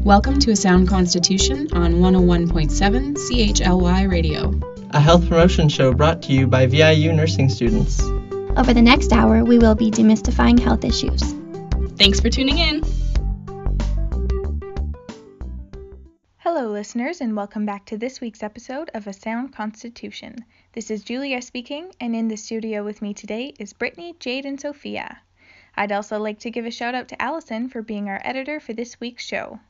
Welcome to A Sound Constitution on 101.7 CHLY Radio, a health promotion show brought to you by VIU nursing students. Over the next hour, we will be demystifying health issues. Thanks for tuning in. Hello, listeners, and welcome back to this week's episode of A Sound Constitution. This is Julia speaking, and in the studio with me today is Brittany, Jade, and Sophia. I'd also like to give a shout out to Allison for being our editor for this week's show.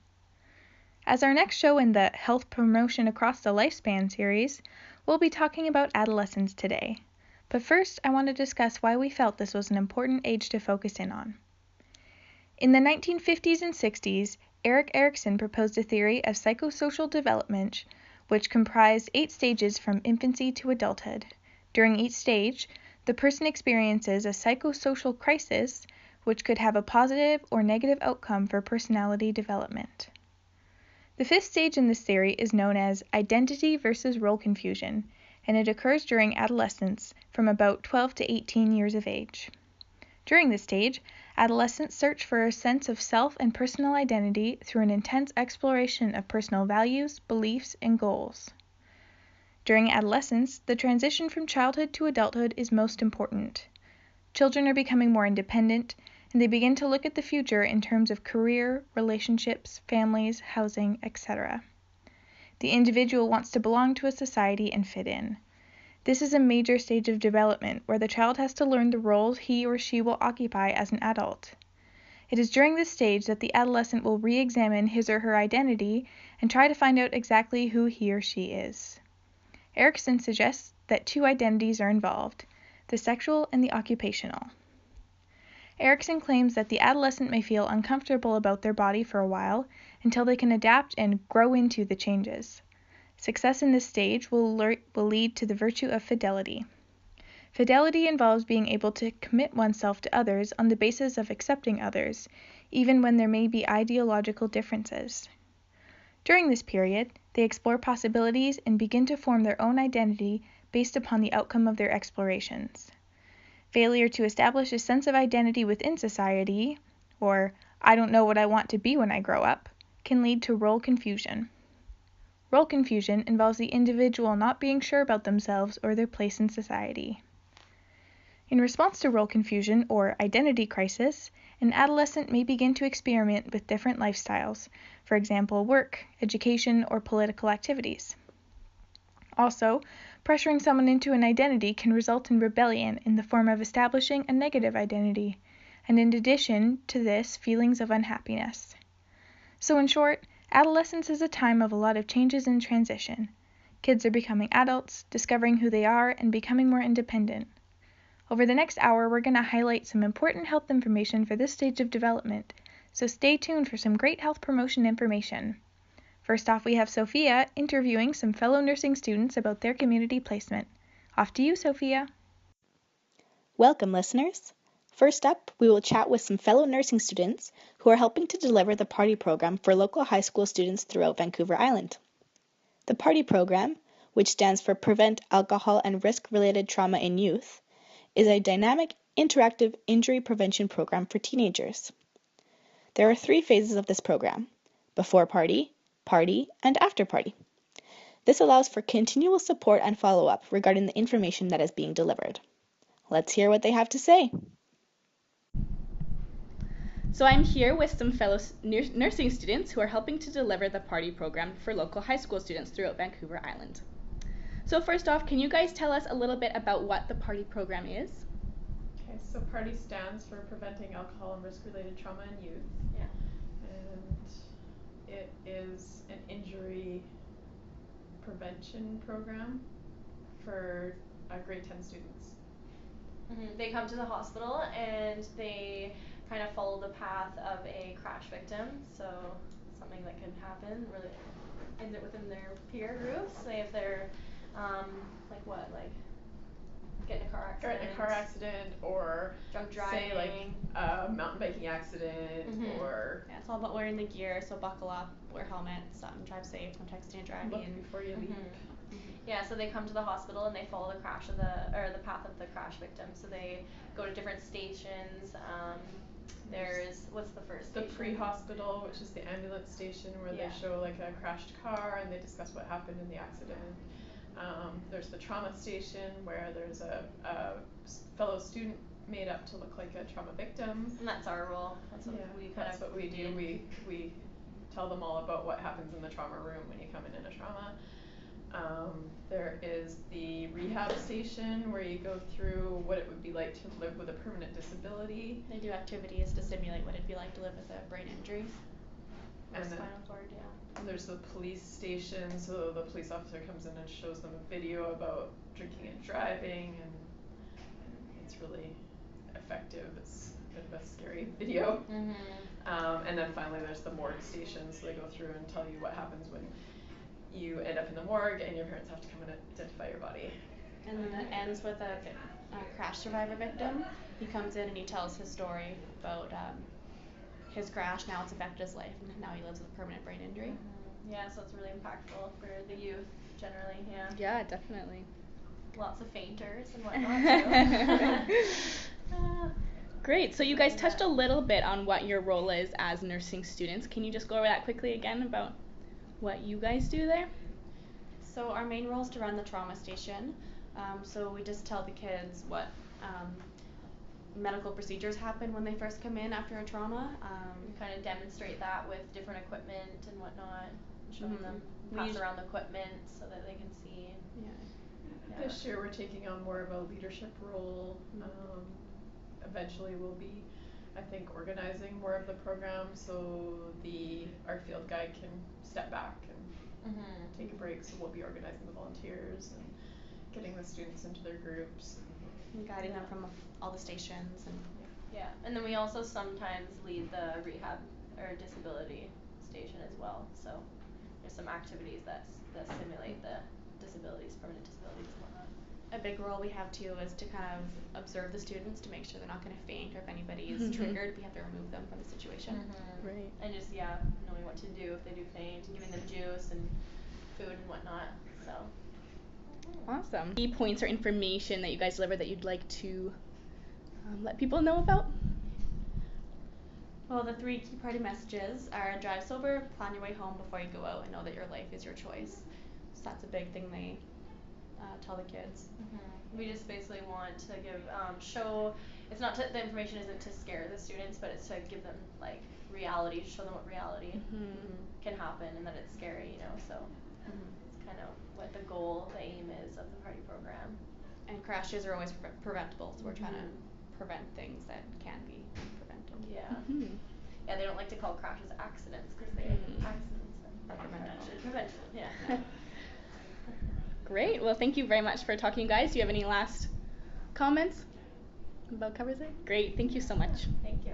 As our next show in the Health Promotion Across the Lifespan series, we'll be talking about adolescence today. But first, I want to discuss why we felt this was an important age to focus in on. In the 1950s and 60s, Erik Erikson proposed a theory of psychosocial development, which comprised 8 stages from infancy to adulthood. During each stage, the person experiences a psychosocial crisis, which could have a positive or negative outcome for personality development. The 5th stage in this theory is known as identity versus role confusion, and it occurs during adolescence from about 12 to 18 years of age. During this stage, adolescents search for a sense of self and personal identity through an intense exploration of personal values, beliefs, and goals. During adolescence, the transition from childhood to adulthood is most important. Children are becoming more independent, and they begin to look at the future in terms of career, relationships, families, housing, etc. The individual wants to belong to a society and fit in. This is a major stage of development where the child has to learn the roles he or she will occupy as an adult. It is during this stage that the adolescent will re-examine his or her identity and try to find out exactly who he or she is. Erikson suggests that 2 identities are involved, the sexual and the occupational. Erikson claims that the adolescent may feel uncomfortable about their body for a while until they can adapt and grow into the changes. Success in this stage will lead to the virtue of fidelity. Fidelity involves being able to commit oneself to others on the basis of accepting others, even when there may be ideological differences. During this period, they explore possibilities and begin to form their own identity based upon the outcome of their explorations. Failure to establish a sense of identity within society, or I don't know what I want to be when I grow up, can lead to role confusion. Role confusion involves the individual not being sure about themselves or their place in society. In response to role confusion or identity crisis, an adolescent may begin to experiment with different lifestyles, for example, work, education, or political activities. Also, pressuring someone into an identity can result in rebellion in the form of establishing a negative identity, and in addition to this, feelings of unhappiness. So in short, adolescence is a time of a lot of changes and transition. Kids are becoming adults, discovering who they are, and becoming more independent. Over the next hour, we're going to highlight some important health information for this stage of development, so stay tuned for some great health promotion information. First off, we have Sophia interviewing some fellow nursing students about their community placement. Off to you, Sophia. Welcome, listeners. First up, we will chat with some fellow nursing students who are helping to deliver the party program for local high school students throughout Vancouver Island. The party program, which stands for Prevent Alcohol and Risk-Related Trauma in Youth, is a dynamic, interactive injury prevention program for teenagers. There are 3 phases of this program: before party, party, and after party. This allows for continual support and follow-up regarding the information that is being delivered. Let's hear what they have to say. So I'm here with some fellow nursing students who are helping to deliver the party program for local high school students throughout Vancouver Island. So first off, can you guys tell us a little bit about what the party program is? Okay, so PARTY stands for Preventing Alcohol and Risk-Related Trauma in Youth. Yeah. And it is an injury prevention program for grade 10 students. Mm-hmm. They come to the hospital and they kind of follow the path of a crash victim, so something that can happen really within their peer groups. Say if they're get in a car accident. Or in a car accident, or drunk driving. say like a mountain biking accident, or yeah, it's all about wearing the gear. So buckle up, wear helmets, drive safe, don't texting and driving. Look before you leave. Yeah, so they come to the hospital and they follow the path of the crash victim. So they go to different stations There's, what's the first The station? pre-hospital, which is the ambulance station where Yeah. they show like a crashed car and they discuss what happened in the accident. There's the trauma station where there's a fellow student made up to look like a trauma victim. And that's our role. That's what we kind that's of what we do. We tell them all about what happens in the trauma room when you come in a trauma. There is the rehab station where you go through what it would be like to live with a permanent disability. They do activities to simulate what it'd be like to live with a brain injury. And then spinal cord, yeah. there's the police station, so the police officer comes in and shows them a video about drinking and driving, and it's really effective. It's a bit of a scary video. And then finally there's the morgue station, so they go through and tell you what happens when you end up in the morgue and your parents have to come and identify your body. And then it ends with a crash survivor victim. He comes in and he tells his story about his crash. Now it's affected his life, and now he lives with a permanent brain injury. Yeah, so it's really impactful for the youth generally, yeah. Yeah, definitely. Lots of fainters and whatnot too. Great. So you guys touched a little bit on what your role is as nursing students. Can you just go over that quickly again about what you guys do there? So our main role is to run the trauma station. So we just tell the kids what medical procedures happen when they first come in after a trauma. We kind of demonstrate that with different equipment and whatnot, showing them, pass around the equipment so that they can see. Yeah. This year we're taking on more of a leadership role. Eventually we'll be, I think, organizing more of the program, so our field guide can step back and take a break. So we'll be organizing the volunteers and getting the students into their groups. And guiding them from all the stations. And then we also sometimes lead the rehab or disability station as well. So there's some activities that simulate the disabilities, permanent disabilities and whatnot. A big role we have too is to kind of observe the students to make sure they're not going to faint, or if anybody is triggered, we have to remove them from the situation. Right. And just knowing what to do if they do faint, and giving them juice and food and whatnot. So awesome. Key points or information that you guys deliver that you'd like to let people know about? Well, the 3 key party messages are drive sober, plan your way home before you go out, and know that your life is your choice. So that's a big thing they tell the kids. We just basically want to give show. It's not the information isn't to scare the students, but it's to give them like reality, to show them what reality can happen and that it's scary, So it's kind of what the goal, the aim is of the party program. And crashes are always preventable, so we're trying to prevent things that can be prevented. Yeah. Yeah, they don't like to call crashes accidents because they accidents are preventable. Yeah. Great. Well, thank you very much for talking, guys. Do you have any last comments? About covers it? Great. Thank you so much. Thank you.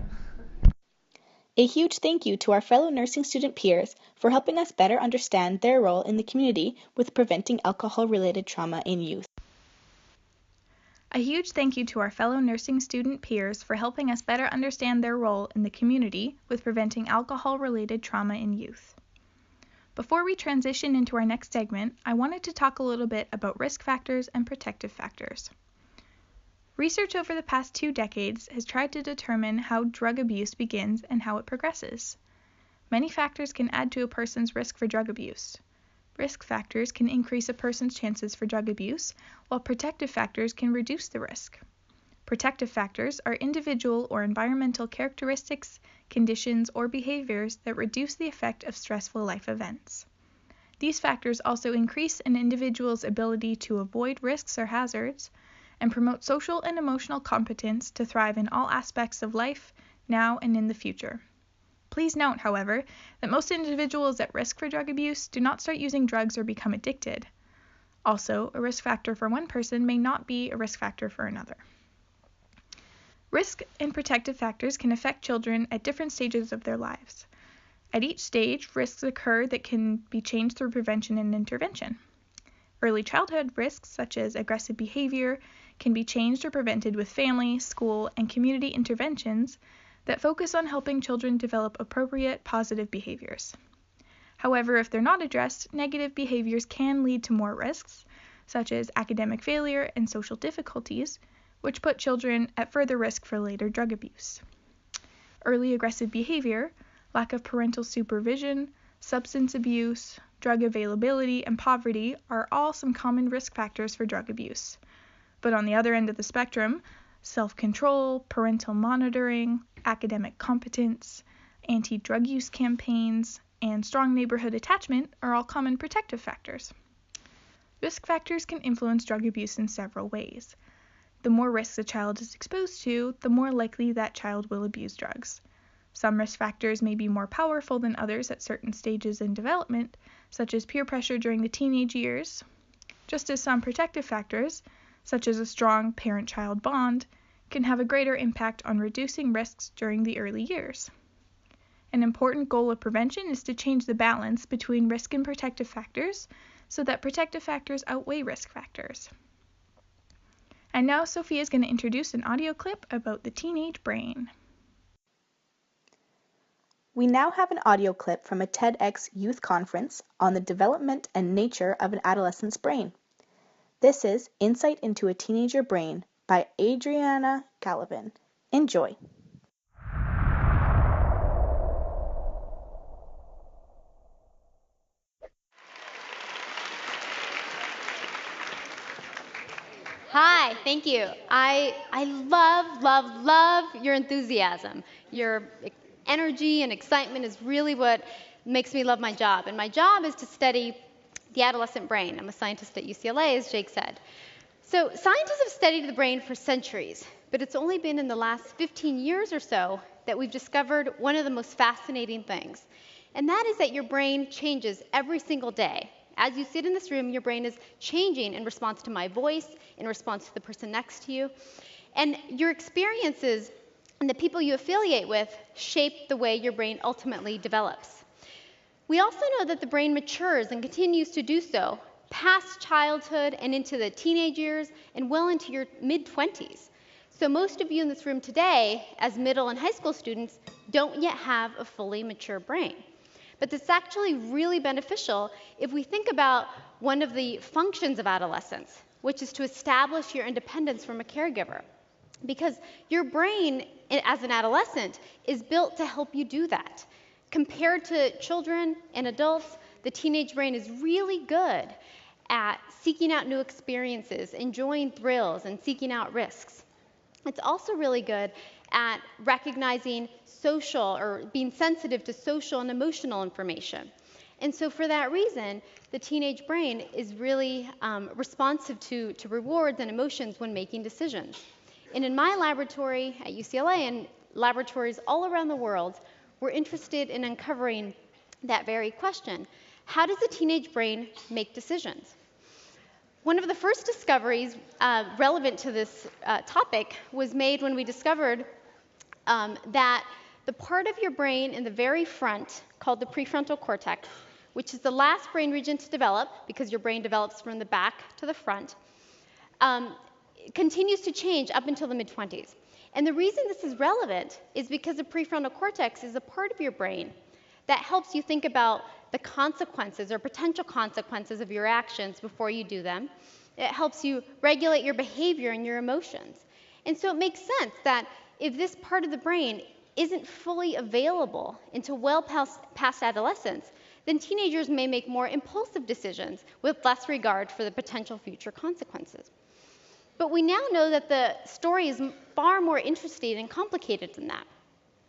A huge thank you to our fellow nursing student peers for helping us better understand their role in the community with preventing alcohol-related trauma in youth. A huge thank you to our fellow nursing student peers for helping us better understand their role in the community with preventing alcohol-related trauma in youth. Before we transition into our next segment, I wanted to talk a little bit about risk factors and protective factors. Research over the past 2 decades has tried to determine how drug abuse begins and how it progresses. Many factors can add to a person's risk for drug abuse. Risk factors can increase a person's chances for drug abuse, while protective factors can reduce the risk. Protective factors are individual or environmental characteristics, conditions, or behaviors that reduce the effect of stressful life events. These factors also increase an individual's ability to avoid risks or hazards, and promote social and emotional competence to thrive in all aspects of life, now and in the future. Please note, however, that most individuals at risk for drug abuse do not start using drugs or become addicted. Also, a risk factor for one person may not be a risk factor for another. Risk and protective factors can affect children at different stages of their lives. At each stage, risks occur that can be changed through prevention and intervention. Early childhood risks, such as aggressive behavior, can be changed or prevented with family, school, and community interventions that focus on helping children develop appropriate positive behaviors. However, if they're not addressed, negative behaviors can lead to more risks, such as academic failure and social difficulties, which put children at further risk for later drug abuse. Early aggressive behavior, lack of parental supervision, substance abuse, drug availability, and poverty are all some common risk factors for drug abuse. But on the other end of the spectrum, self-control, parental monitoring, academic competence, anti-drug use campaigns, and strong neighborhood attachment are all common protective factors. Risk factors can influence drug abuse in several ways. The more risks a child is exposed to, the more likely that child will abuse drugs. Some risk factors may be more powerful than others at certain stages in development, such as peer pressure during the teenage years, just as some protective factors, such as a strong parent-child bond, can have a greater impact on reducing risks during the early years. An important goal of prevention is to change the balance between risk and protective factors so that protective factors outweigh risk factors. And now Sophia is going to introduce an audio clip about the teenage brain. We now have an audio clip from a TEDx youth conference on the development and nature of an adolescent's brain. This is Insight into a Teenager Brain by Adriana Gallivan. Enjoy. Hi, thank you. I love your enthusiasm. Your energy and excitement is really what makes me love my job. And my job is to study the adolescent brain. I'm a scientist at UCLA, as Jake said. So scientists have studied the brain for centuries, but it's only been in the last 15 years or so that we've discovered one of the most fascinating things. And that is that your brain changes every single day. As you sit in this room, your brain is changing in response to my voice, in response to the person next to you. And your experiences and the people you affiliate with shape the way your brain ultimately develops. We also know that the brain matures and continues to do so past childhood and into the teenage years and well into your mid-20s. So most of you in this room today, as middle and high school students, don't yet have a fully mature brain. But it's actually really beneficial if we think about one of the functions of adolescence, which is to establish your independence from a caregiver. Because your brain, as an adolescent, is built to help you do that. Compared to children and adults, the teenage brain is really good at seeking out new experiences, enjoying thrills, and seeking out risks. It's also really good at recognizing social or being sensitive to social and emotional information. And so for that reason, the teenage brain is really responsive to rewards and emotions when making decisions. And in my laboratory at UCLA and laboratories all around the world, we're interested in uncovering that very question. How does the teenage brain make decisions? One of the first discoveries relevant to this topic was made when we discovered that the part of your brain in the very front, called the prefrontal cortex, which is the last brain region to develop, because your brain develops from the back to the front, continues to change up until the mid-20s. And the reason this is relevant is because the prefrontal cortex is a part of your brain that helps you think about the consequences or potential consequences of your actions before you do them. It helps you regulate your behavior and your emotions. And so it makes sense that if this part of the brain isn't fully available until well past adolescence, then teenagers may make more impulsive decisions with less regard for the potential future consequences. But we now know that the story is far more interesting and complicated than that.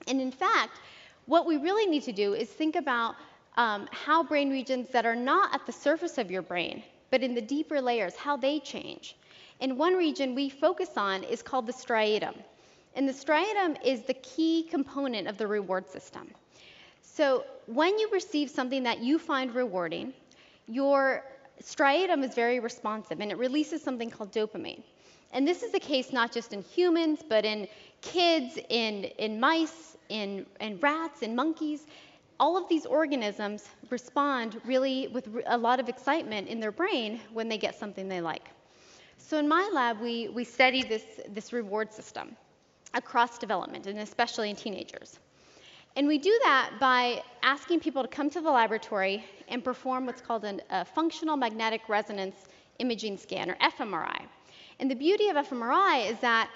And in fact, what we really need to do is think about how brain regions that are not at the surface of your brain, but in the deeper layers, how they change. And one region we focus on is called the striatum. And the striatum is the key component of the reward system. So when you receive something that you find rewarding, your striatum is very responsive, and it releases something called dopamine. And this is the case not just in humans, but in kids, in mice, in rats, in monkeys. All of these organisms respond really with a lot of excitement in their brain when they get something they like. So in my lab, we study this reward system across development, and especially in teenagers. And we do that by asking people to come to the laboratory and perform what's called a functional magnetic resonance imaging scan, or fMRI. And the beauty of fMRI is that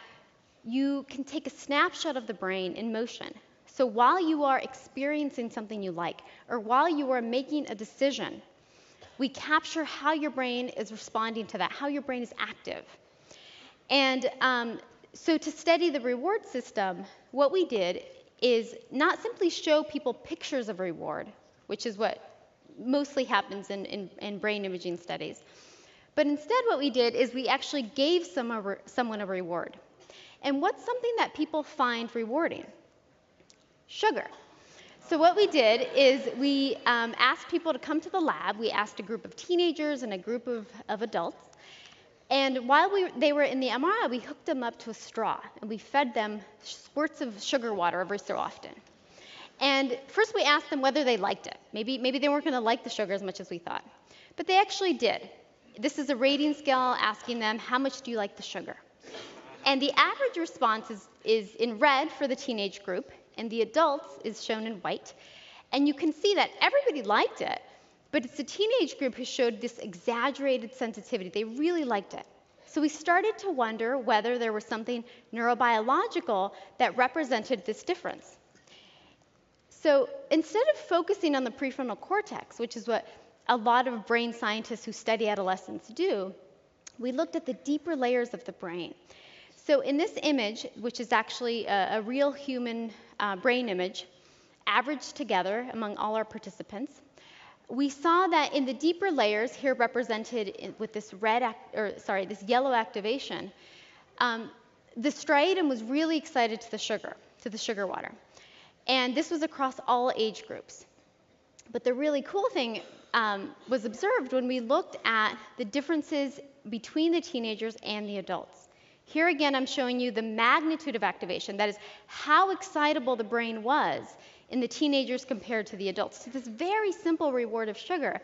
you can take a snapshot of the brain in motion. So while you are experiencing something you like, or while you are making a decision, we capture how your brain is responding to that, how your brain is active. And so to study the reward system, what we did is not simply show people pictures of reward, which is what mostly happens in brain imaging studies, but instead what we did is we actually gave someone a reward. And what's something that people find rewarding? Sugar. So what we did is we asked people to come to the lab. We asked a group of teenagers and a group of adults. And while they were in the MRI, we hooked them up to a straw, and we fed them squirts of sugar water every so often. And first we asked them whether they liked it. Maybe they weren't going to like the sugar as much as we thought. But they actually did. This is a rating scale asking them, how much do you like the sugar? And the average response is in red for the teenage group, and the adults is shown in white. And you can see that everybody liked it, but it's the teenage group who showed this exaggerated sensitivity. They really liked it. So we started to wonder whether there was something neurobiological that represented this difference. So instead of focusing on the prefrontal cortex, which is what a lot of brain scientists who study adolescence do, we looked at the deeper layers of the brain. So in this image, which is actually a real human brain image, averaged together among all our participants, we saw that in the deeper layers, here represented with this this yellow activation, the striatum was really excited to the sugar water. And this was across all age groups. But the really cool thing was observed when we looked at the differences between the teenagers and the adults. Here again, I'm showing you the magnitude of activation, that is, how excitable the brain was in the teenagers compared to the adults. So this very simple reward of sugar.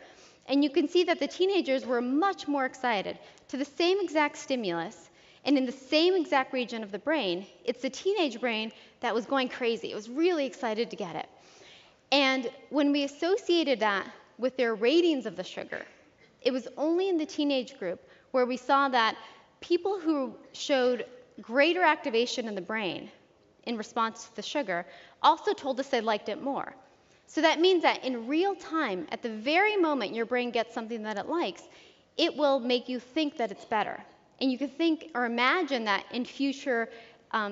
And you can see that the teenagers were much more excited to the same exact stimulus and in the same exact region of the brain. It's the teenage brain that was going crazy. It was really excited to get it. And when we associated that with their ratings of the sugar, it was only in the teenage group where we saw that people who showed greater activation in the brain in response to the sugar also told us they liked it more. So that means that in real time, at the very moment your brain gets something that it likes, it will make you think that it's better. And you can think or imagine that in future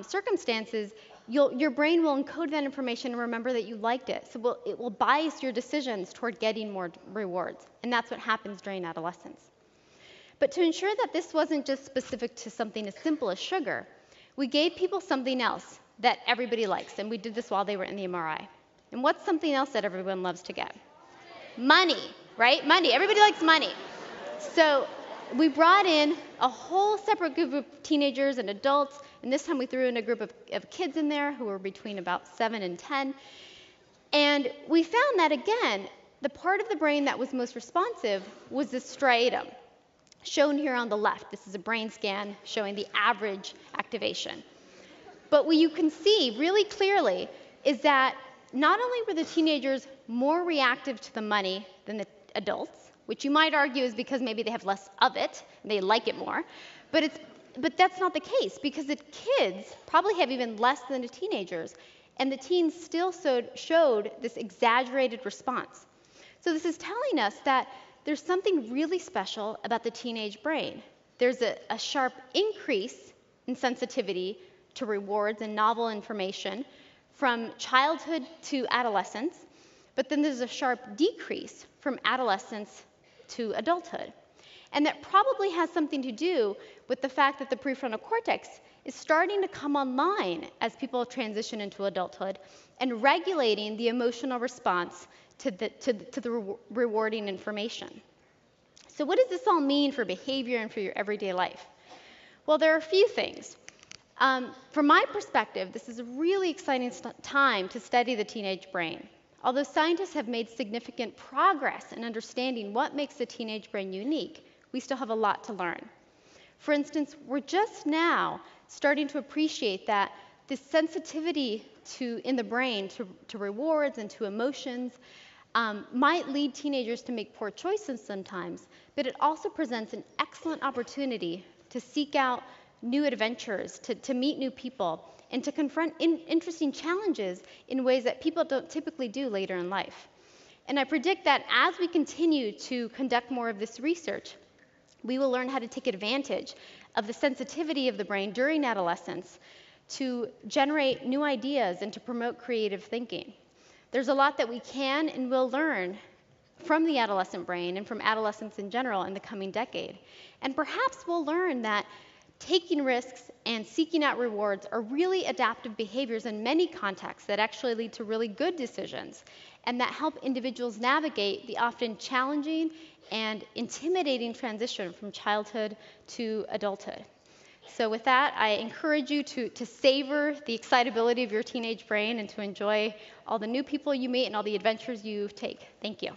circumstances, your brain will encode that information and remember that you liked it. So it will bias your decisions toward getting more rewards. And that's what happens during adolescence. But to ensure that this wasn't just specific to something as simple as sugar, we gave people something else that everybody likes. And we did this while they were in the MRI. And what's something else that everyone loves to get? Money, right? Money. Everybody likes money. So we brought in a whole separate group of teenagers and adults, and this time we threw in a group of kids in there who were between about 7 and 10. And we found that, again, the part of the brain that was most responsive was the striatum, shown here on the left. This is a brain scan showing the average activation. But what you can see really clearly is that not only were the teenagers more reactive to the money than the adults, which you might argue is because maybe they have less of it, and they like it more, but that's not the case, because the kids probably have even less than the teenagers, and the teens still showed this exaggerated response. So this is telling us that there's something really special about the teenage brain. There's a sharp increase in sensitivity to rewards and novel information from childhood to adolescence, but then there's a sharp decrease from adolescence to adulthood. And that probably has something to do with the fact that the prefrontal cortex is starting to come online as people transition into adulthood and regulating the emotional response to the rewarding information. So what does this all mean for behavior and for your everyday life? Well, there are a few things. From my perspective, this is a really exciting time to study the teenage brain. Although scientists have made significant progress in understanding what makes the teenage brain unique, we still have a lot to learn. For instance, we're just now starting to appreciate that this sensitivity in the brain to rewards and to emotions might lead teenagers to make poor choices sometimes, but it also presents an excellent opportunity to seek out new adventures, to meet new people, and to confront interesting challenges in ways that people don't typically do later in life. And I predict that as we continue to conduct more of this research, we will learn how to take advantage of the sensitivity of the brain during adolescence to generate new ideas and to promote creative thinking. There's a lot that we can and will learn from the adolescent brain and from adolescence in general in the coming decade. And perhaps we'll learn that taking risks and seeking out rewards are really adaptive behaviors in many contexts that actually lead to really good decisions and that help individuals navigate the often challenging and intimidating transition from childhood to adulthood. So with that, I encourage you to savor the excitability of your teenage brain and to enjoy all the new people you meet and all the adventures you take. Thank you.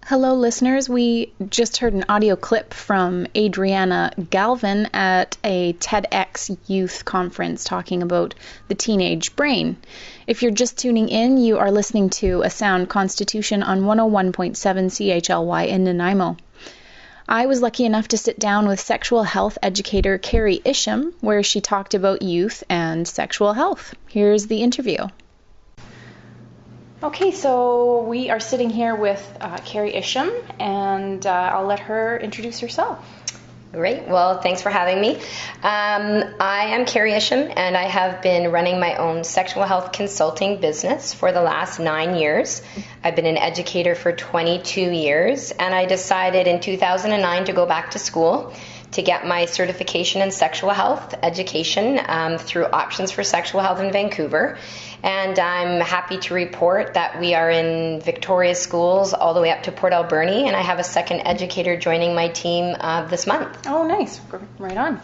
Hello, listeners. We just heard an audio clip from Adriana Galvin at a TEDx youth conference talking about the teenage brain. If you're just tuning in, you are listening to A Sound Constitution on 101.7 CHLY in Nanaimo. I was lucky enough to sit down with sexual health educator Carrie Isham, where she talked about youth and sexual health. Here's the interview. Okay, so we are sitting here with Carrie Isham, and I'll let her introduce herself. Great. Well, thanks for having me. I am Carrie Isham, and I have been running my own sexual health consulting business for the last 9 years. I've been an educator for 22 years, and I decided in 2009 to go back to school to get my certification in sexual health education through Options for Sexual Health in Vancouver. And I'm happy to report that we are in Victoria's schools all the way up to Port Alberni, and I have a second educator joining my team this month. Oh, nice. Right on.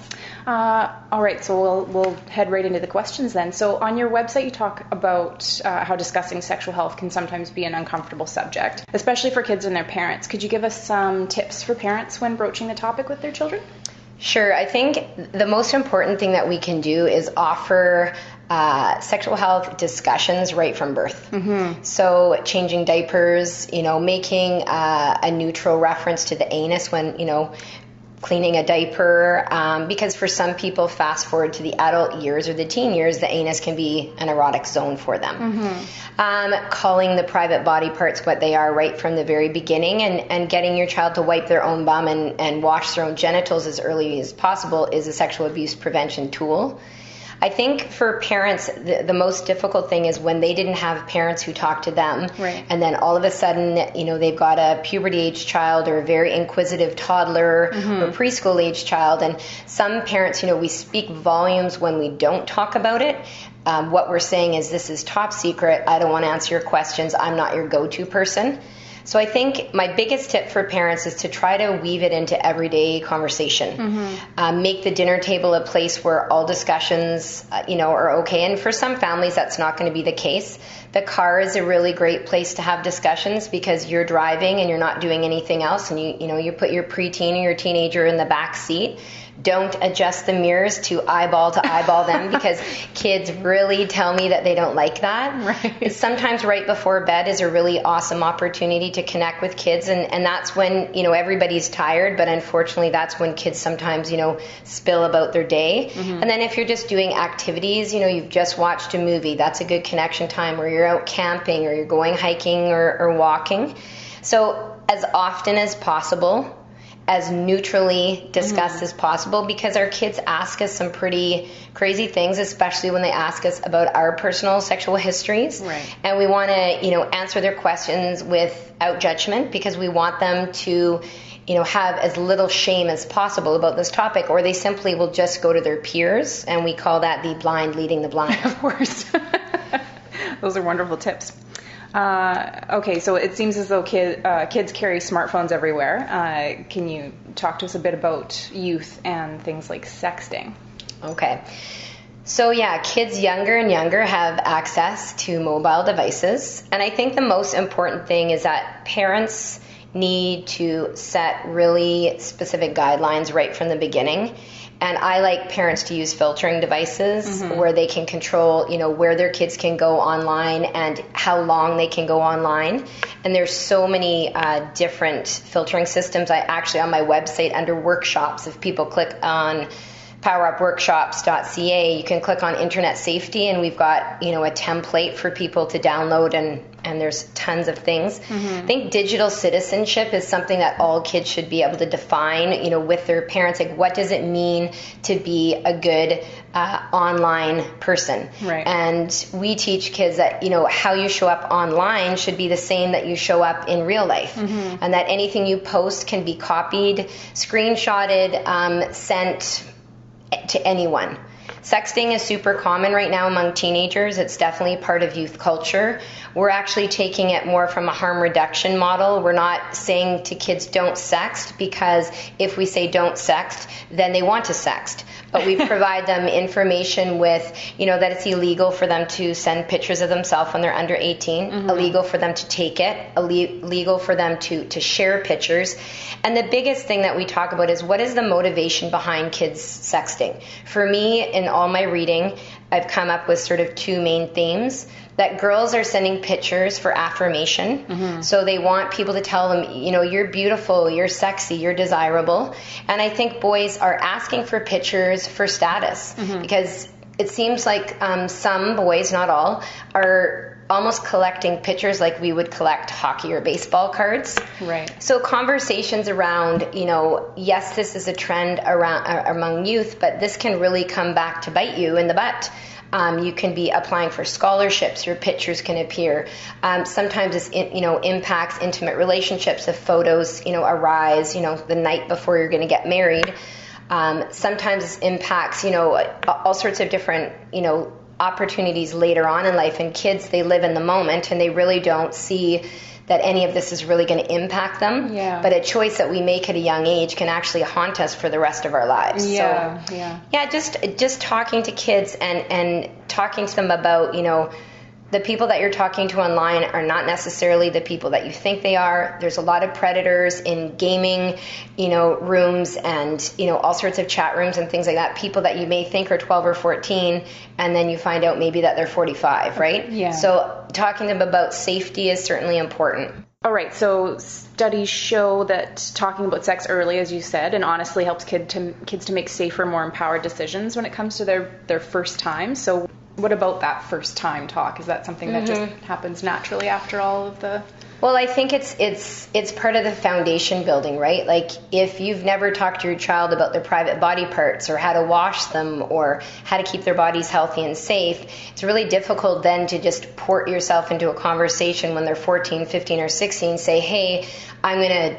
All right, so we'll head right into the questions then. So on your website, you talk about how discussing sexual health can sometimes be an uncomfortable subject, especially for kids and their parents. Could you give us some tips for parents when broaching the topic with their children? Sure. I think the most important thing that we can do is offer sexual health discussions right from birth. Mm-hmm. So changing diapers, making a neutral reference to the anus when, cleaning a diaper, because for some people, fast forward to the adult years or the teen years, the anus can be an erotic zone for them. Mm-hmm. Calling the private body parts what they are right from the very beginning, and getting your child to wipe their own bum and wash their own genitals as early as possible is a sexual abuse prevention tool. I think for parents, the most difficult thing is when they didn't have parents who talked to them. Right. And then all of a sudden, they've got a puberty-age child or a very inquisitive toddler mm-hmm. or preschool-age child. And some parents, we speak volumes when we don't talk about it. What we're saying is, this is top secret. I don't want to answer your questions. I'm not your go-to person. So I think my biggest tip for parents is to try to weave it into everyday conversation. Mm-hmm. Make the dinner table a place where all discussions, are okay. And for some families, that's not going to be the case. The car is a really great place to have discussions because you're driving and you're not doing anything else. And you put your preteen or your teenager in the back seat. Don't adjust the mirrors to eyeball them because kids really tell me that they don't like that. Right. Sometimes right before bed is a really awesome opportunity to connect with kids, and that's when everybody's tired, but unfortunately that's when kids sometimes spill about their day. Mm-hmm. And then if you're just doing activities, you've just watched a movie, that's a good connection time, or you're out camping or you're going hiking or walking. So as often as possible, as neutrally discussed mm-hmm. as possible, because our kids ask us some pretty crazy things, especially when they ask us about our personal sexual histories. Right. And we want to, answer their questions without judgment, because we want them to, have as little shame as possible about this topic, or they simply will just go to their peers, and we call that the blind leading the blind. Of course. Those are wonderful tips. Okay, so it seems as though kids carry smartphones everywhere. Can you talk to us a bit about youth and things like sexting? Okay. So yeah, kids younger and younger have access to mobile devices. And I think the most important thing is that parents, need to set really specific guidelines right from the beginning. And I like parents to use filtering devices where they can control, where their kids can go online and how long they can go online. And there's so many different filtering systems. I actually, on my website under workshops, if people click on powerupworkshops.ca, you can click on internet safety, and we've got, a template for people to download, and there's tons of things. I think digital citizenship is something that all kids should be able to define, with their parents. Like, what does it mean to be a good online person? Right. And we teach kids that, how you show up online should be the same that you show up in real life. And that anything you post can be copied, screenshotted, sent to anyone. Sexting is super common right now among teenagers. It's definitely part of youth culture. We're actually taking it more from a harm reduction model. We're not saying to kids don't sext, because if we say don't sext, then they want to sext. But we provide them information with, that it's illegal for them to send pictures of themselves when they're under 18, illegal for them to take it, illegal for them to share pictures. And the biggest thing that we talk about is, what is the motivation behind kids sexting? For me, in all my reading, I've come up with sort of two main themes. That girls are sending pictures for affirmation. So they want people to tell them, you're beautiful, you're sexy, you're desirable. And I think boys are asking for pictures for status, because it seems like some boys, not all, are almost collecting pictures like we would collect hockey or baseball cards. Right. So conversations around, yes, this is a trend among youth, but this can really come back to bite you in the butt. You can be applying for scholarships. Your pictures can appear. Sometimes this, impacts intimate relationships if photos, arise, the night before you're going to get married. Sometimes this impacts, all sorts of different, opportunities later on in life. And kids, they live in the moment, and they really don't see that any of this is really going to impact them. Yeah. But a choice that we make at a young age can actually haunt us for the rest of our lives. Yeah. So, yeah. Just talking to kids and talking to them about, the people that you're talking to online are not necessarily the people that you think they are. There's a lot of predators in gaming, rooms and, all sorts of chat rooms and things like that. People that you may think are 12 or 14, and then you find out maybe that they're 45, right? Yeah. So talking to them about safety is certainly important. All right, so studies show that talking about sex early, as you said, and honestly helps kids to make safer, more empowered decisions when it comes to their first time. So what about that first time talk? Is that something that just happens naturally after all of the... Well, I think it's part of the foundation building, right? Like, if you've never talked to your child about their private body parts or how to wash them or how to keep their bodies healthy and safe, it's really difficult then to just port yourself into a conversation when they're 14, 15, or 16, say, hey, I'm going to,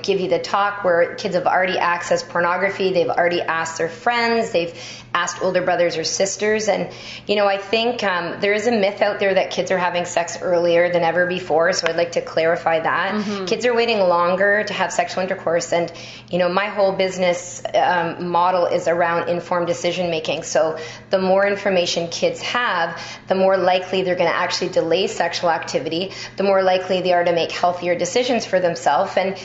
give you the talk, where kids have already accessed pornography, they've already asked their friends, they've asked older brothers or sisters. And, I think there is a myth out there that kids are having sex earlier than ever before, so I'd like to clarify that. Kids are waiting longer to have sexual intercourse, and, my whole business model is around informed decision making. So the more information kids have, the more likely they're going to actually delay sexual activity, the more likely they are to make healthier decisions for themselves. And,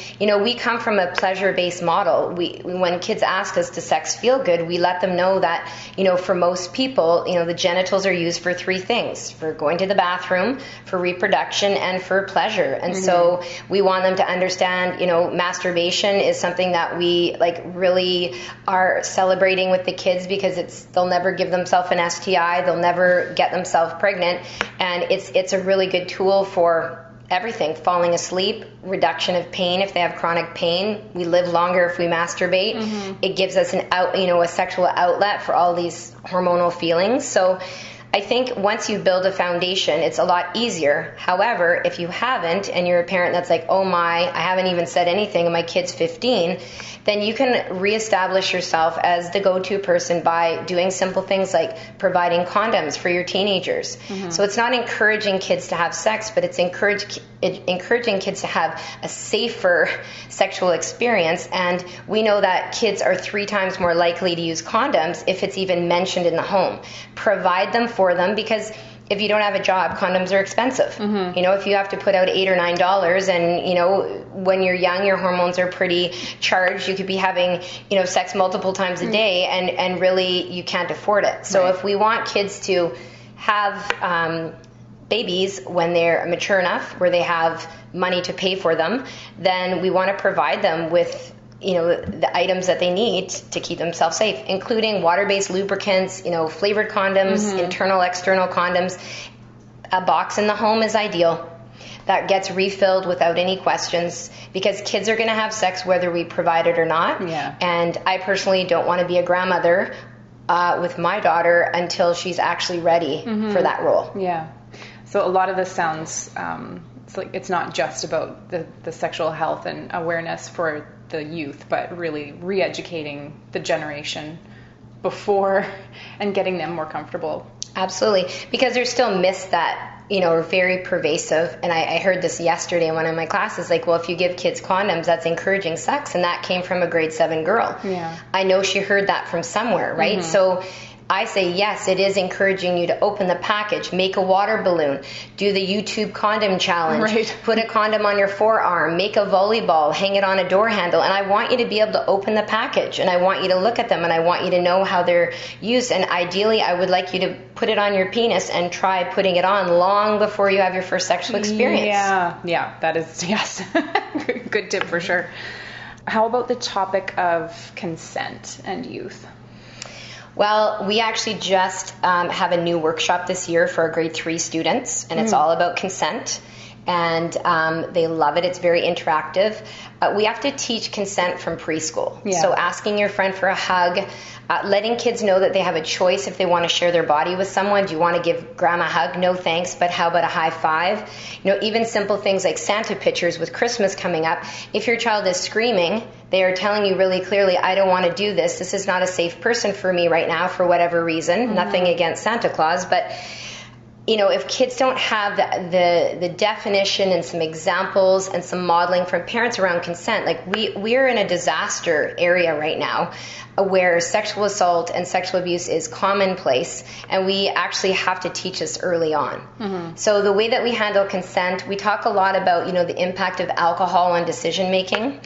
we come from a pleasure-based model. When kids ask us, does sex feel good, we let them know that, for most people, the genitals are used for three things: for going to the bathroom, for reproduction, and for pleasure. And so we want them to understand, masturbation is something that we really are celebrating with the kids, because they'll never give themselves an STI, they'll never get themselves pregnant, and it's a really good tool for everything: falling asleep, reduction of pain if they have chronic pain. We live longer if we masturbate. It gives us a sexual outlet for all these hormonal feelings. So I think once you build a foundation, it's a lot easier. However, if you haven't, and you're a parent that's like, oh my, I haven't even said anything and my kid's 15, then you can reestablish yourself as the go-to person by doing simple things like providing condoms for your teenagers. So it's not encouraging kids to have sex, but it's encouraging kids to have a safer sexual experience. And we know that kids are 3 times more likely to use condoms if it's even mentioned in the home. Provide them for them, because if you don't have a job, condoms are expensive. You know, if you have to put out $8 or $9, and you know, when you're young, your hormones are pretty charged. You could be having, you know, sex multiple times a day, and really you can't afford it. So if we want kids to have babies when they're mature enough, where they have money to pay for them, then we want to provide them with, you know, the items that they need to keep themselves safe, including water-based lubricants, you know, flavored condoms, internal, external condoms. A box in the home is ideal. That gets refilled without any questions, because kids are going to have sex whether we provide it or not. And I personally don't want to be a grandmother with my daughter until she's actually ready for that role. So a lot of this sounds, it's not just about the sexual health and awareness for the youth, but really re-educating the generation before and getting them more comfortable. Absolutely, because there's still myths that, you know, are very pervasive. And I heard this yesterday in one of my classes, like, well, if you give kids condoms, that's encouraging sex. And that came from a grade 7 girl. I know she heard that from somewhere, right? So I say, yes, it is encouraging you to open the package, make a water balloon, do the YouTube condom challenge, put a condom on your forearm, make a volleyball, hang it on a door handle. And I want you to be able to open the package, and I want you to look at them, and I want you to know how they're used. And ideally, I would like you to put it on your penis and try putting it on long before you have your first sexual experience. Yeah, that is, yes, good tip for sure. How about the topic of consent and youth? Well, we actually just have a new workshop this year for our grade 3 students, and it's all about consent. And they love it. It's very interactive. We have to teach consent from preschool. So asking your friend for a hug, letting kids know that they have a choice if they want to share their body with someone. Do you want to give grandma a hug? No thanks, but how about a high five? You know, even simple things like Santa pictures with Christmas coming up. If your child is screaming, they are telling you really clearly, I don't want to do this. This is not a safe person for me right now for whatever reason. Nothing against Santa Claus, but you know, if kids don't have the definition and some examples and some modeling from parents around consent, like we're in a disaster area right now where sexual assault and sexual abuse is commonplace, and we actually have to teach this early on. So the way that we handle consent, we talk a lot about, you know, the impact of alcohol on decision making,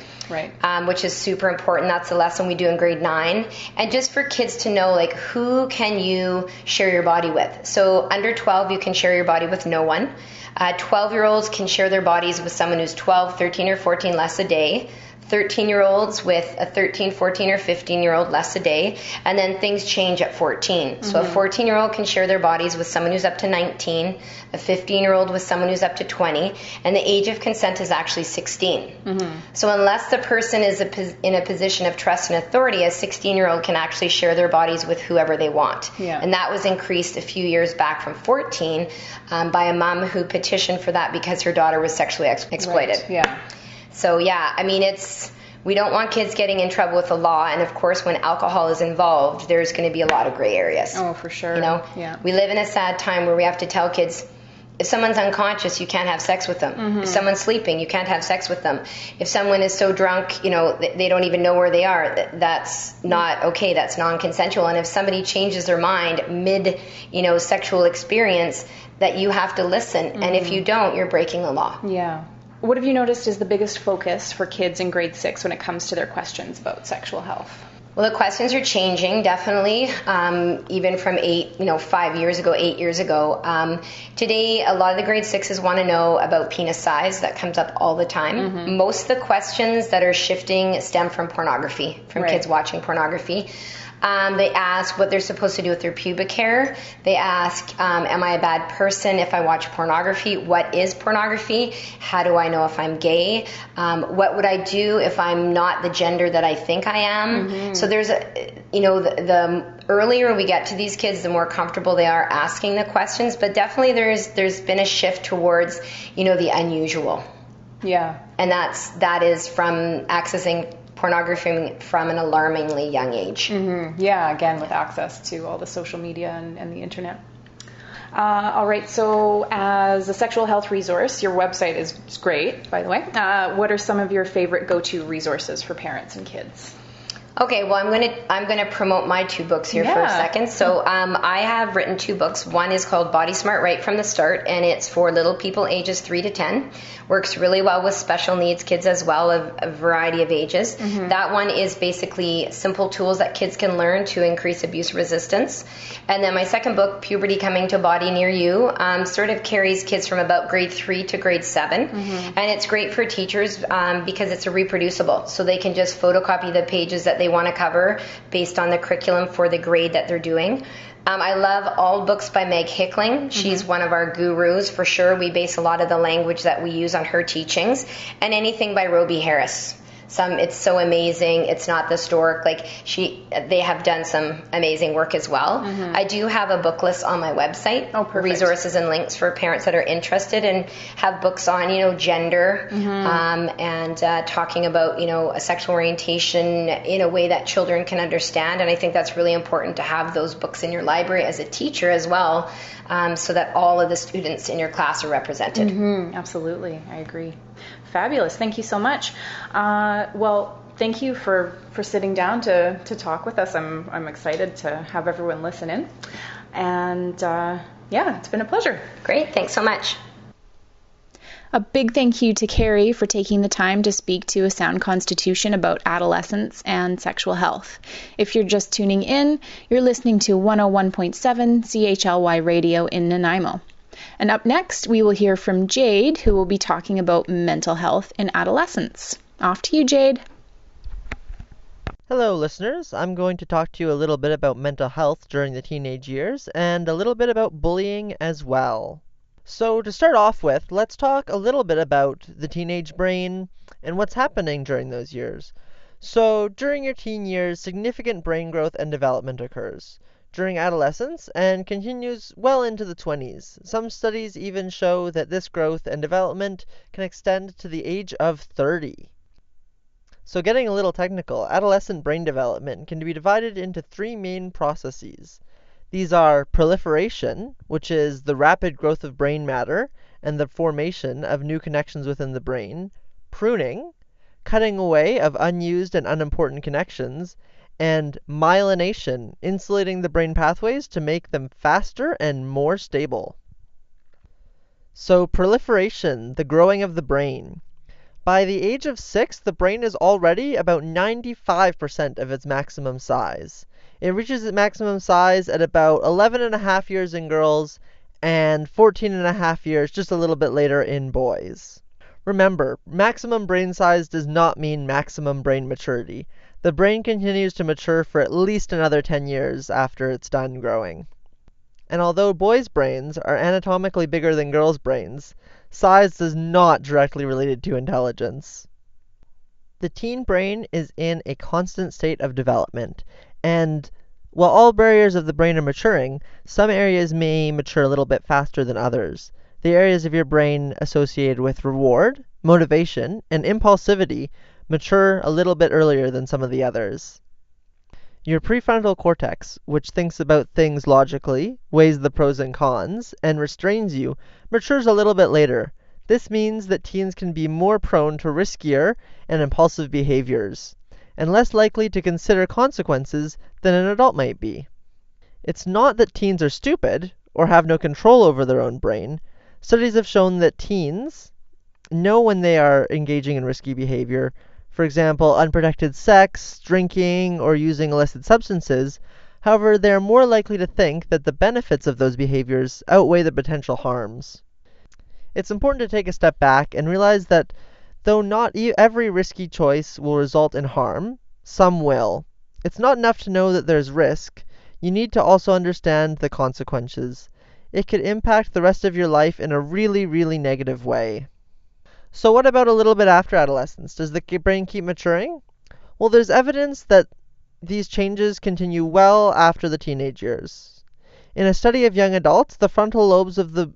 which is super important. That's a lesson we do in grade 9. And just for kids to know, like, who can you share your body with? So under 12, you can share your body with no one. 12-year-olds can share their bodies with someone who's 12, 13, or 14 less a day. 13-year-olds with a 13, 14, or 15-year-old less a day, and then things change at 14. So a 14-year-old can share their bodies with someone who's up to 19, a 15-year-old with someone who's up to 20, and the age of consent is actually 16. So unless the person is in a position of trust and authority, a 16-year-old can actually share their bodies with whoever they want. And that was increased a few years back from 14 by a mom who petitioned for that because her daughter was sexually exploited. So yeah, I mean, we don't want kids getting in trouble with the law, and of course when alcohol is involved, there's going to be a lot of gray areas. Oh, for sure. You know, we live in a sad time where we have to tell kids, if someone's unconscious, you can't have sex with them. If someone's sleeping, you can't have sex with them. If someone is so drunk, you know, they don't even know where they are, that's not okay, that's non-consensual. And if somebody changes their mind mid, you know, sexual experience, that you have to listen, and if you don't, you're breaking the law. What have you noticed is the biggest focus for kids in grade 6 when it comes to their questions about sexual health? Well, the questions are changing, definitely, even from 5 years ago, 8 years ago. Today, a lot of the grade 6s want to know about penis size. That comes up all the time. Most of the questions that are shifting stem from pornography, from kids watching pornography. They ask what they're supposed to do with their pubic hair. They ask, am I a bad person if I watch pornography? What is pornography? How do I know if I'm gay? What would I do if I'm not the gender that I think I am? So there's the earlier we get to these kids, the more comfortable they are asking the questions. But definitely there's been a shift towards, the unusual. And that is from accessing pornography from an alarmingly young age. Again, with access to all the social media and the internet. All right, so as a sexual health resource, your website is great, by the way. What are some of your favorite go-to resources for parents and kids? Okay, well, I'm gonna promote my 2 books here for a second. So I have written 2 books. One is called Body Smart Right from the Start, and it's for little people ages 3 to 10. Works really well with special needs kids as well, a variety of ages. That one is basically simple tools that kids can learn to increase abuse resistance. And then my second book, Puberty Coming to a Body Near You, sort of carries kids from about grade 3 to grade 7. And it's great for teachers because it's reproducible. So they can just photocopy the pages that they want to cover based on the curriculum for the grade that they're doing. I love all books by Meg Hickling. She's one of our gurus for sure. We base a lot of the language that we use on her teachings. And anything by Roby Harris. It's so amazing. It's not the stork. They have done some amazing work as well. I do have a book list on my website. Resources and links for parents that are interested and have books on, gender, and talking about, a sexual orientation in a way that children can understand. And I think that's really important to have those books in your library as a teacher as well, so that all of the students in your class are represented. Absolutely. I agree. Fabulous. Thank you so much. Well, thank you for sitting down to talk with us. I'm excited to have everyone listen in. And it's been a pleasure. Great. Thanks so much. A big thank you to Carrie for taking the time to speak to A Sound Constitution about adolescence and sexual health. If you're just tuning in, you're listening to 101.7 CHLY Radio in Nanaimo. And up next, we will hear from Jade, who will be talking about mental health in adolescence. Off to you, Jade. Hello, listeners. I'm going to talk to you a little bit about mental health during the teenage years and a little bit about bullying as well. So to start off with, let's talk a little bit about the teenage brain and what's happening during those years. So during your teen years, significant brain growth and development occurs during adolescence and continues well into the 20s. Some studies even show that this growth and development can extend to the age of 30. So getting a little technical, adolescent brain development can be divided into 3 main processes. These are proliferation, which is the rapid growth of brain matter and the formation of new connections within the brain, pruning, cutting away of unused and unimportant connections, and myelination, insulating the brain pathways to make them faster and more stable. So proliferation, the growing of the brain. By the age of 6, the brain is already about 95% of its maximum size. It reaches its maximum size at about 11 and a half years in girls and 14 and a half years just a little bit later in boys. Remember, maximum brain size does not mean maximum brain maturity. The brain continues to mature for at least another 10 years after it's done growing. And although boys' brains are anatomically bigger than girls' brains, size is not directly related to intelligence. The teen brain is in a constant state of development, and while all areas of the brain are maturing, some areas may mature a little bit faster than others. The areas of your brain associated with reward, motivation, and impulsivity mature a little bit earlier than some of the others. Your prefrontal cortex, which thinks about things logically, weighs the pros and cons, and restrains you, matures a little bit later. This means that teens can be more prone to riskier and impulsive behaviors, and less likely to consider consequences than an adult might be. It's not that teens are stupid or have no control over their own brain. Studies have shown that teens know when they are engaging in risky behavior. For example, unprotected sex, drinking, or using illicit substances. However, they are more likely to think that the benefits of those behaviors outweigh the potential harms. It's important to take a step back and realize that though not every risky choice will result in harm, some will. It's not enough to know that there's risk. You need to also understand the consequences. It could impact the rest of your life in a really, really negative way. So what about a little bit after adolescence? Does the brain keep maturing? Well, there's evidence that these changes continue well after the teenage years. In a study of young adults, the frontal lobes of the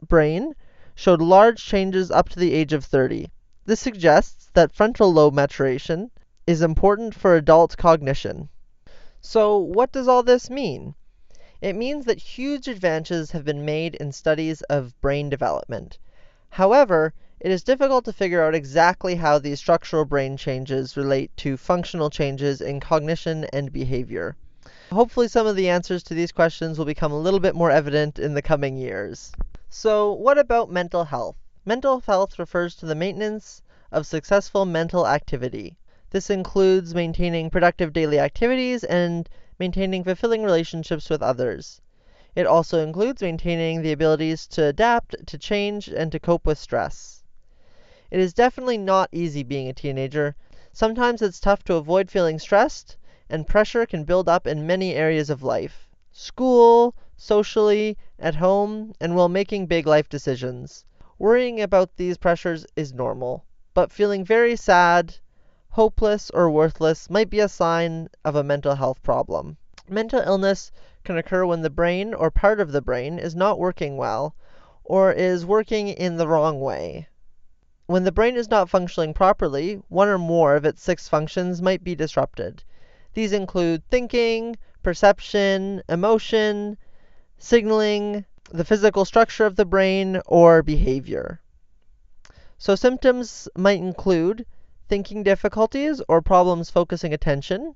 brain showed large changes up to the age of 30. This suggests that frontal lobe maturation is important for adult cognition. So what does all this mean? It means that huge advances have been made in studies of brain development. However, It is difficult to figure out exactly how these structural brain changes relate to functional changes in cognition and behavior. Hopefully some of the answers to these questions will become a little bit more evident in the coming years. So, what about mental health? Mental health refers to the maintenance of successful mental activity. This includes maintaining productive daily activities and maintaining fulfilling relationships with others. It also includes maintaining the abilities to adapt, to change, and to cope with stress. It is definitely not easy being a teenager. Sometimes it's tough to avoid feeling stressed, and pressure can build up in many areas of life: school, socially, at home, and while making big life decisions. Worrying about these pressures is normal, but feeling very sad, hopeless, or worthless might be a sign of a mental health problem. Mental illness can occur when the brain or part of the brain is not working well or is working in the wrong way. When the brain is not functioning properly, one or more of its 6 functions might be disrupted. These include thinking, perception, emotion, signaling, the physical structure of the brain, or behavior. So symptoms might include thinking difficulties or problems focusing attention,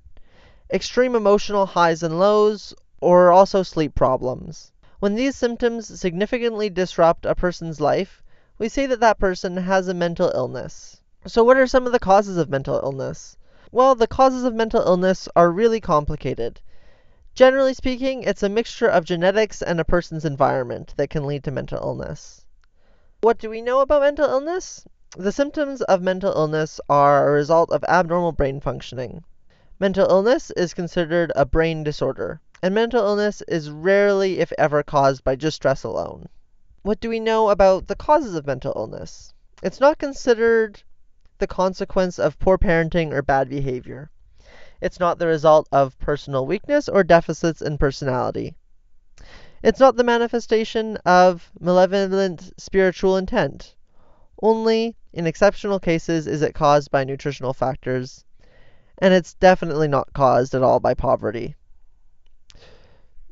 extreme emotional highs and lows, or also sleep problems. When these symptoms significantly disrupt a person's life, we say that that person has a mental illness. So what are some of the causes of mental illness? Well, the causes of mental illness are really complicated. Generally speaking, it's a mixture of genetics and a person's environment that can lead to mental illness. What do we know about mental illness? The symptoms of mental illness are a result of abnormal brain functioning. Mental illness is considered a brain disorder, and mental illness is rarely, if ever, caused by just stress alone. What do we know about the causes of mental illness? It's not considered the consequence of poor parenting or bad behavior. It's not the result of personal weakness or deficits in personality. It's not the manifestation of malevolent spiritual intent. Only in exceptional cases is it caused by nutritional factors, and it's definitely not caused at all by poverty.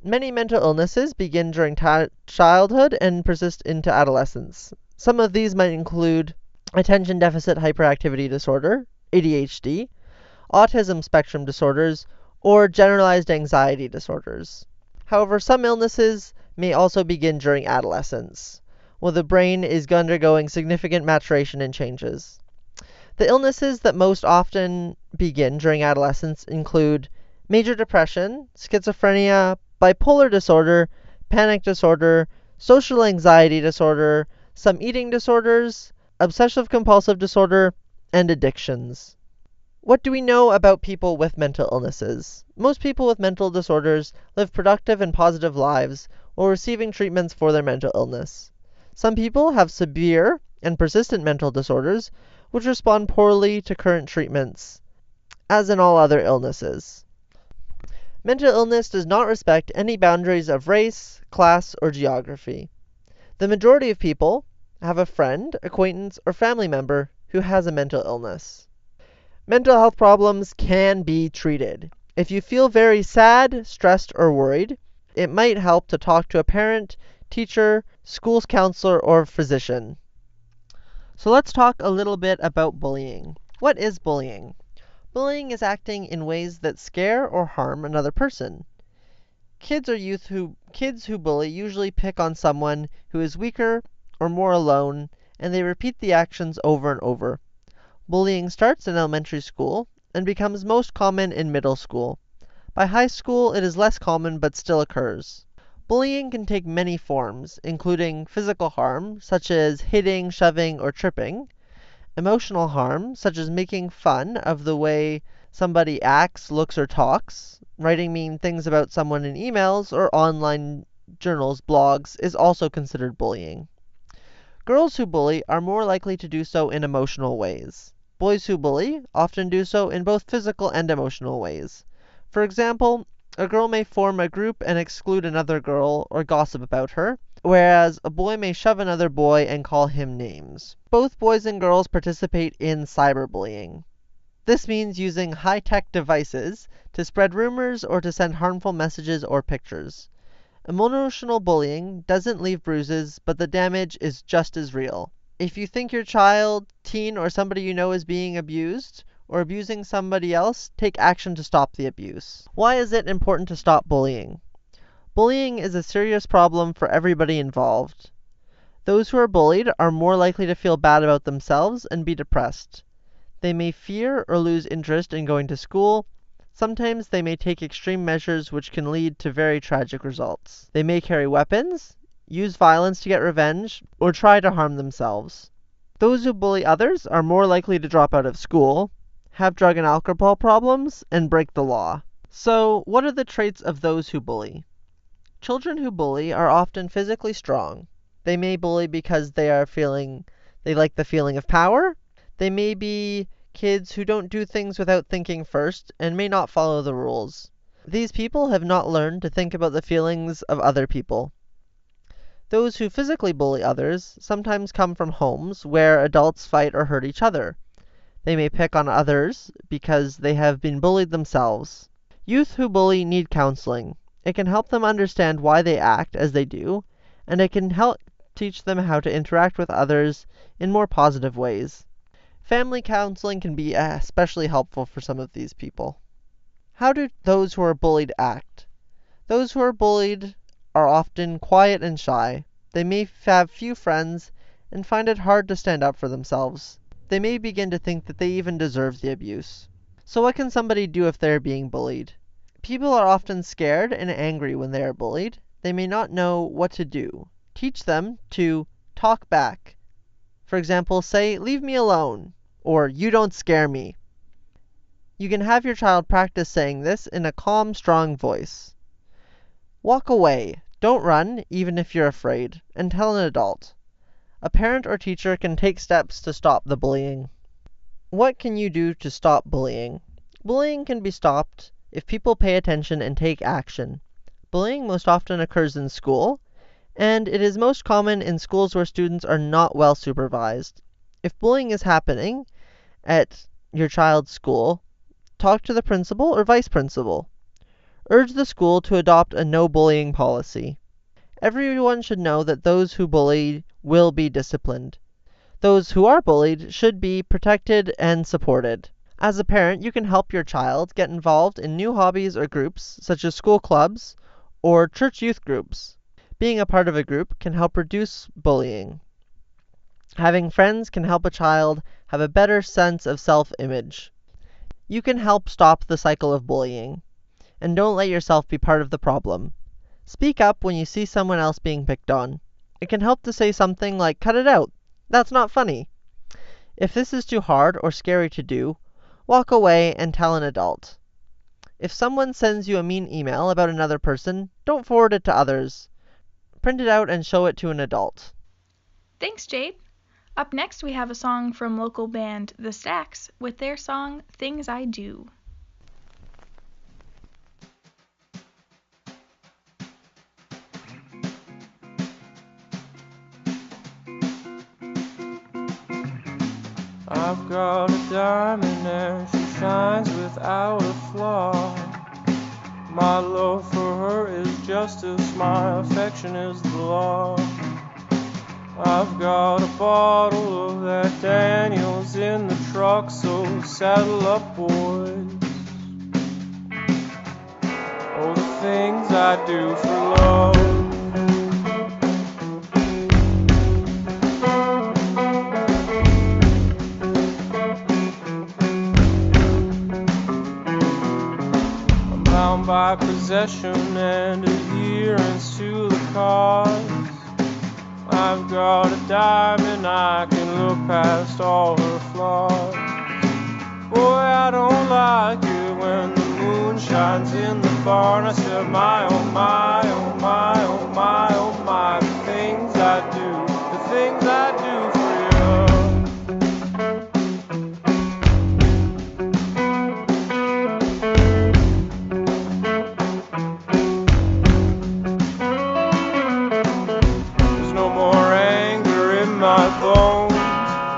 Many mental illnesses begin during childhood and persist into adolescence. Some of these might include attention deficit hyperactivity disorder, ADHD, autism spectrum disorders, or generalized anxiety disorders. However, some illnesses may also begin during adolescence, while the brain is undergoing significant maturation and changes. The illnesses that most often begin during adolescence include major depression, schizophrenia, bipolar disorder, panic disorder, social anxiety disorder, some eating disorders, obsessive compulsive disorder, and addictions. What do we know about people with mental illnesses? Most people with mental disorders live productive and positive lives while receiving treatments for their mental illness. Some people have severe and persistent mental disorders which respond poorly to current treatments, as in all other illnesses. Mental illness does not respect any boundaries of race, class, or geography. The majority of people have a friend, acquaintance, or family member who has a mental illness. Mental health problems can be treated. If you feel very sad, stressed, or worried, it might help to talk to a parent, teacher, school's counselor, or physician. So let's talk a little bit about bullying. What is bullying? Bullying is acting in ways that scare or harm another person. Kids who bully usually pick on someone who is weaker or more alone, and they repeat the actions over and over. Bullying starts in elementary school and becomes most common in middle school. By high school, it is less common but still occurs. Bullying can take many forms, including physical harm, such as hitting, shoving, or tripping; emotional harm, such as making fun of the way somebody acts, looks, or talks; writing mean things about someone in emails or online journals, blogs, is also considered bullying. Girls who bully are more likely to do so in emotional ways. Boys who bully often do so in both physical and emotional ways. For example, a girl may form a group and exclude another girl or gossip about her, whereas a boy may shove another boy and call him names. Both boys and girls participate in cyberbullying. This means using high-tech devices to spread rumors or to send harmful messages or pictures. Emotional bullying doesn't leave bruises, but the damage is just as real. If you think your child, teen, or somebody you know is being abused or abusing somebody else, take action to stop the abuse. Why is it important to stop bullying? Bullying is a serious problem for everybody involved. Those who are bullied are more likely to feel bad about themselves and be depressed. They may fear or lose interest in going to school. Sometimes they may take extreme measures which can lead to very tragic results. They may carry weapons, use violence to get revenge, or try to harm themselves. Those who bully others are more likely to drop out of school, have drug and alcohol problems, and break the law. So, what are the traits of those who bully? Children who bully are often physically strong. They may bully because they like the feeling of power. They may be kids who don't do things without thinking first and may not follow the rules. These people have not learned to think about the feelings of other people. Those who physically bully others sometimes come from homes where adults fight or hurt each other. They may pick on others because they have been bullied themselves. Youth who bully need counseling. It can help them understand why they act as they do, and it can help teach them how to interact with others in more positive ways. Family counseling can be especially helpful for some of these people. How do those who are bullied act? Those who are bullied are often quiet and shy. They may have few friends and find it hard to stand up for themselves. They may begin to think that they even deserve the abuse. So what can somebody do if they are being bullied? People are often scared and angry when they are bullied. They may not know what to do. Teach them to talk back. For example, say, "Leave me alone," or "You don't scare me." You can have your child practice saying this in a calm, strong voice. Walk away. Don't run, even if you're afraid, and tell an adult. A parent or teacher can take steps to stop the bullying. What can you do to stop bullying? Bullying can be stopped if people pay attention and take action. Bullying most often occurs in school, and it is most common in schools where students are not well supervised. If bullying is happening at your child's school, talk to the principal or vice principal. Urge the school to adopt a no bullying policy. Everyone should know that those who bully will be disciplined. Those who are bullied should be protected and supported. As a parent, you can help your child get involved in new hobbies or groups, such as school clubs or church youth groups. Being a part of a group can help reduce bullying. Having friends can help a child have a better sense of self-image. You can help stop the cycle of bullying, and don't let yourself be part of the problem. Speak up when you see someone else being picked on. It can help to say something like, "Cut it out. That's not funny." If this is too hard or scary to do, walk away and tell an adult. If someone sends you a mean email about another person, don't forward it to others. Print it out and show it to an adult. Thanks, Jade. Up next, we have a song from local band The Stacks with their song Things I Do. I've got a diamond and she shines without a flaw. My love for her is justice, my affection is the law. I've got a bottle of that Daniels in the truck, so saddle up, boys. Oh, the things I do for love. By possession and adherence to the cause. I've got a diamond, I can look past all her flaws. Boy, I don't like it when the moon shines in the barn. I said, my, oh my, oh my, oh my, oh my, the things I do for you.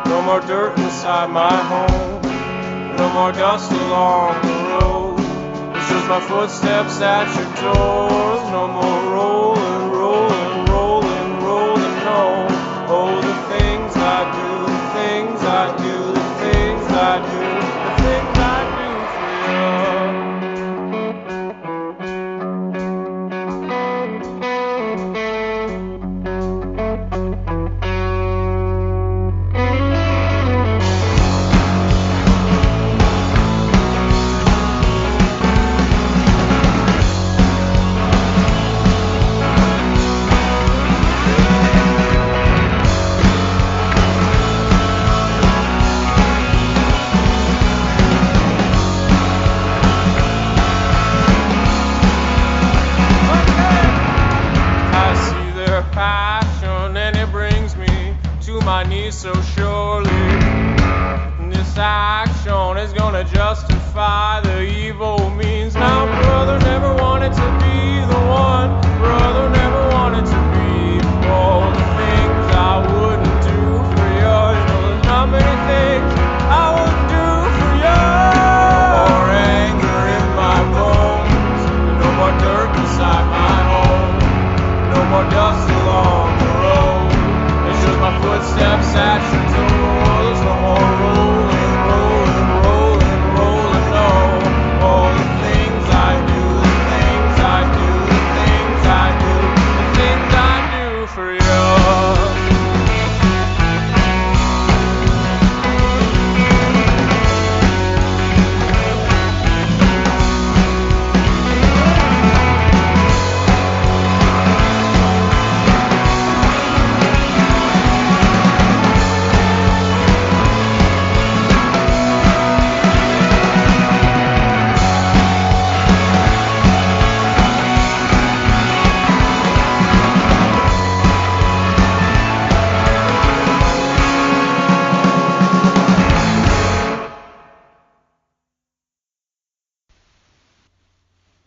No more dirt inside my home, no more dust along the road. It's just my footsteps at your doors. No more rolling, rolling, rolling, rolling home. Oh, the things I me so surely. This action is gonna justify the evil means. Now, brother never wanted to be the one. Brother never wanted to be all the things I wouldn't do for you. You know, there's not many things I wouldn't do for you. No more anger in my bones. No more dirt beside my home. No more dust along the road. It's just my footsteps at your door. There's no more rolling, rolling, rolling, rolling. No, all the things I do, the things I do, the things I do, the things I do for you.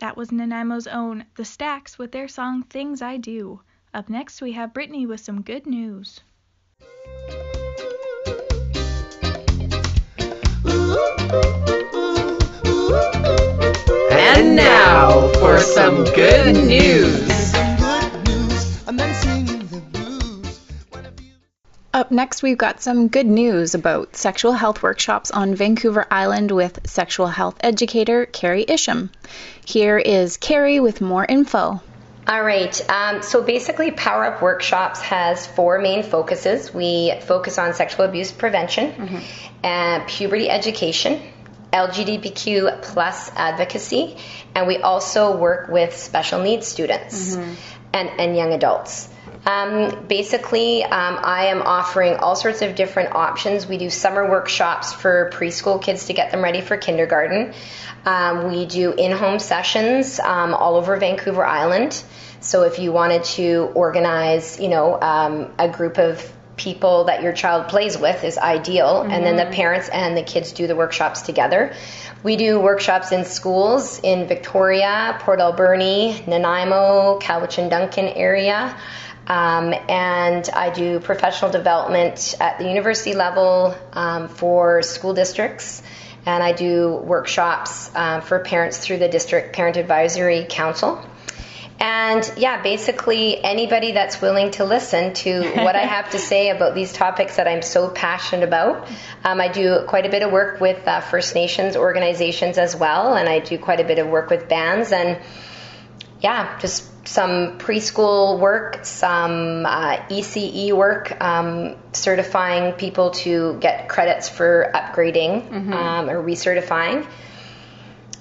That was Nanaimo's own The Stacks with their song Things I Do. Up next, we have Brittany with some good news. And now for some good news. Up next, we've got some good news about sexual health workshops on Vancouver Island with sexual health educator Carrie Isham. Here is Carrie with more info. All right, so basically Power Up Workshops has 4 main focuses. We focus on sexual abuse prevention, puberty education, LGBTQ plus advocacy, and we also work with special needs students and young adults. Basically, I am offering all sorts of different options. We do summer workshops for preschool kids to get them ready for kindergarten. We do in-home sessions all over Vancouver Island. So if you wanted to organize, a group of people that your child plays with is ideal, and then the parents and the kids do the workshops together. We do workshops in schools in Victoria, Port Alberni, Nanaimo, Cowichan-Duncan area. And I do professional development at the university level for school districts, and I do workshops for parents through the District Parent Advisory Council. And yeah, basically anybody that's willing to listen to what I have to say about these topics that I'm so passionate about. I do quite a bit of work with First Nations organizations as well, and I do quite a bit of work with bands, and yeah, just some preschool work, some ECE work, certifying people to get credits for upgrading or recertifying.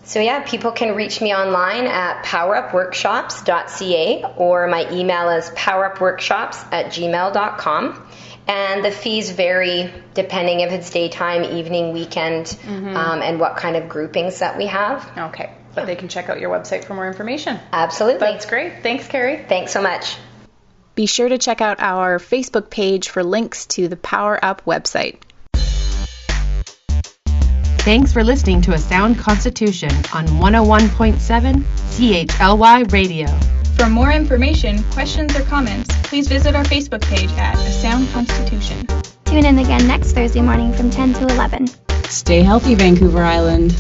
So yeah, people can reach me online at powerupworkshops.ca, or my email is powerupworkshops@gmail.com. And the fees vary depending if it's daytime, evening, weekend, and what kind of groupings that we have. Okay, but they can check out your website for more information. Absolutely. That's great. Thanks, Carrie. Thanks so much. Be sure to check out our Facebook page for links to the Power Up website. Thanks for listening to A Sound Constitution on 101.7 CHLY Radio. For more information, questions, or comments, please visit our Facebook page at A Sound Constitution. Tune in again next Thursday morning from 10 to 11. Stay healthy, Vancouver Island.